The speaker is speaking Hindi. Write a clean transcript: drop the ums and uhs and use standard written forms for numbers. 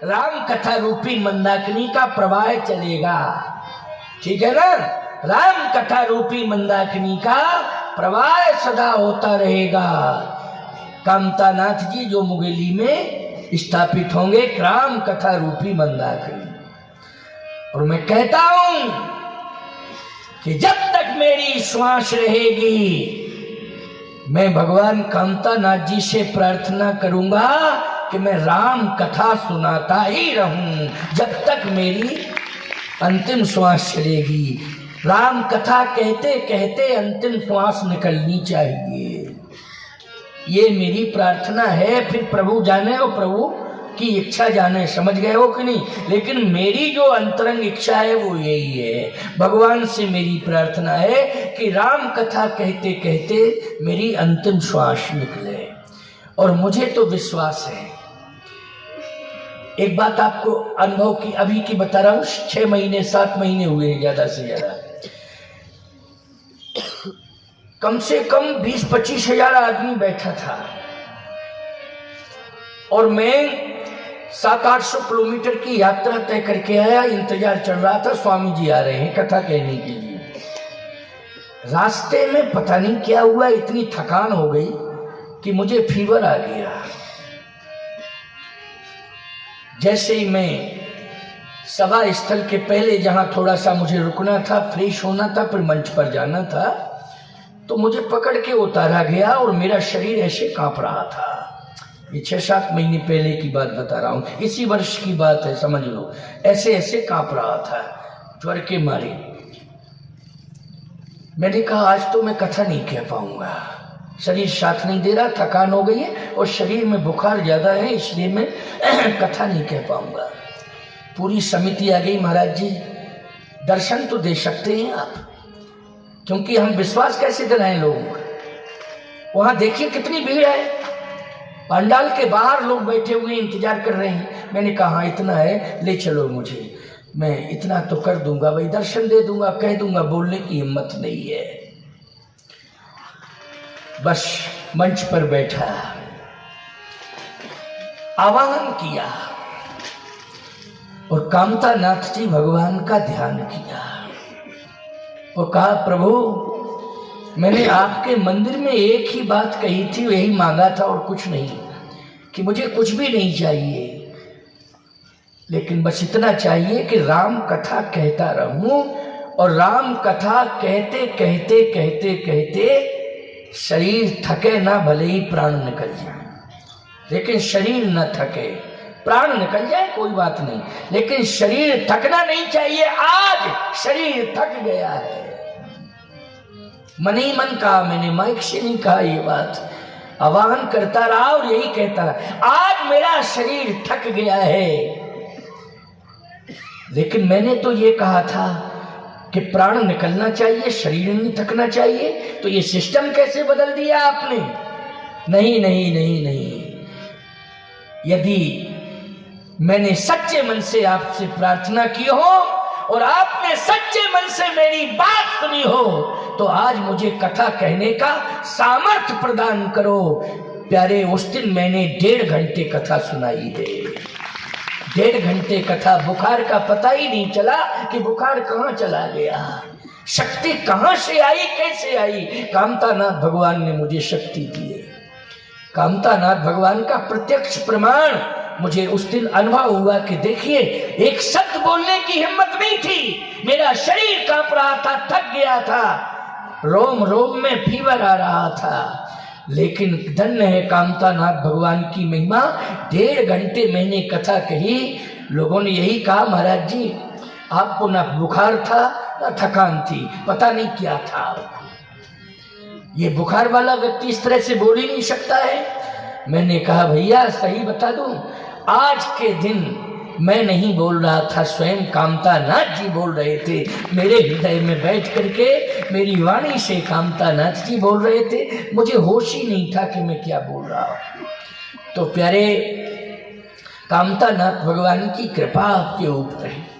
राम कथा रूपी मंदाकिनी का प्रवाह चलेगा। ठीक है ना, राम कथा रूपी मंदाकिनी का प्रवाह सदा होता रहेगा। कामतानाथ जी जो मुगेली में स्थापित होंगे राम कथा रूपी मंदाकिनी। और मैं कहता हूं कि जब तक मेरी श्वास रहेगी मैं भगवान कामतानाथ जी से प्रार्थना करूंगा कि मैं राम कथा सुनाता ही रहूं जब तक मेरी अंतिम श्वास चलेगी। राम कथा कहते कहते अंतिम श्वास निकलनी चाहिए, ये मेरी प्रार्थना है। फिर प्रभु जाने और प्रभु की इच्छा जाने, समझ गए हो कि नहीं। लेकिन मेरी जो अंतरंग इच्छा है वो यही है, भगवान से मेरी प्रार्थना है कि राम कथा कहते कहते मेरी अंतिम श्वास निकले। और मुझे तो विश्वास है, एक बात आपको अनुभव की अभी की बता रहा हूं, 6 महीने 7 महीने हुए हैं ज्यादा से ज्यादा, कम से कम 20-25 हजार आदमी बैठा था और मैं 700-800 किलोमीटर की यात्रा तय करके आया। इंतजार चल रहा था, स्वामी जी आ रहे हैं कथा कहने के लिए। रास्ते में पता नहीं क्या हुआ, इतनी थकान हो गई कि मुझे फीवर आ गया। जैसे ही मैं सभा स्थल के पहले जहां थोड़ा सा मुझे रुकना था, फ्रेश होना था, फिर मंच पर जाना था, तो मुझे पकड़ के उतारा गया और मेरा शरीर ऐसे कांप रहा था। ये 6-7 महीने पहले की बात बता रहा हूं, इसी वर्ष की बात है, समझ लो। ऐसे ऐसे कांप रहा था ज्वर के मारे। मैंने कहा आज तो मैं कथा नहीं कह पाऊंगा, शरीर साथ नहीं दे रहा, थकान हो गई है और शरीर में बुखार ज्यादा है, इसलिए मैं कथा नहीं कह पाऊंगा। पूरी समिति आ गई, महाराज जी दर्शन तो दे सकते हैं आप, क्योंकि हम विश्वास कैसे दिलाएं लोगों को। वहां देखिए कितनी भीड़ है, पंडाल के बाहर लोग बैठे हुए इंतजार कर रहे हैं। मैंने कहा हाँ इतना है, ले चलो मुझे, मैं इतना तो कर दूंगा भाई, दर्शन दे दूंगा, कह दूंगा, बोलने की हिम्मत नहीं है। बस मंच पर बैठा, आवाहन किया और कामतानाथ जी भगवान का ध्यान किया और कहा प्रभु मैंने आपके मंदिर में एक ही बात कही थी, यही मांगा था और कुछ नहीं, कि मुझे कुछ भी नहीं चाहिए, लेकिन बस इतना चाहिए कि राम कथा कहता रहूं। और राम कथा कहते कहते कहते कहते शरीर थके ना, भले ही प्राण निकल जाए, लेकिन शरीर न थके। प्राण निकल जाए कोई बात नहीं, लेकिन शरीर थकना नहीं चाहिए। आज शरीर थक गया है, मन ही मन कहा, मैंने माइक से नहीं कहा ये बात, आवाहन करता रहा और यही कहता रहा, आज मेरा शरीर थक गया है। लेकिन मैंने तो ये कहा था कि प्राण निकलना चाहिए, शरीर नहीं थकना चाहिए, तो ये सिस्टम कैसे बदल दिया आपने? नहीं नहीं नहीं नहीं, यदि मैंने सच्चे मन से आपसे प्रार्थना की हो और आपने सच्चे मन से मेरी बात सुनी हो, तो आज मुझे कथा कहने का सामर्थ्य प्रदान करो। प्यारे, उस दिन मैंने 1.5 घंटे कथा सुनाई है, 1.5 घंटे कथा। बुखार का पता ही नहीं चला कि बुखार कहाँ चला गया, शक्ति कहाँ से आई, कैसे आई। कामतानाथ भगवान ने मुझे शक्ति दी है। कामतानाथ भगवान का प्रत्यक्ष प्रमाण मुझे उस दिन अनुभव हुआ कि देखिए, एक शब्द बोलने की हिम्मत नहीं थी, मेरा शरीर कांप रहा था, थक गया था, रोम रोम में फीवर आ रहा था, लेकिन धन्य है कामतानाथ भगवान की महिमा। 1.5 घंटे मैंने कथा कही, लोगों ने यही कहा महाराज जी आपको ना बुखार था ना थकान थी, पता नहीं क्या था। ये बुखार वाला व्यक्ति इस तरह से बोल ही नहीं सकता है। मैंने कहा भैया सही बता दूं, आज के दिन मैं नहीं बोल रहा था, स्वयं कामतानाथ जी बोल रहे थे मेरे हृदय में बैठ करके, मेरी वाणी से कामतानाथ जी बोल रहे थे, मुझे होश ही नहीं था कि मैं क्या बोल रहा हूं। तो प्यारे, कामतानाथ भगवान की कृपा आपके ऊपर है।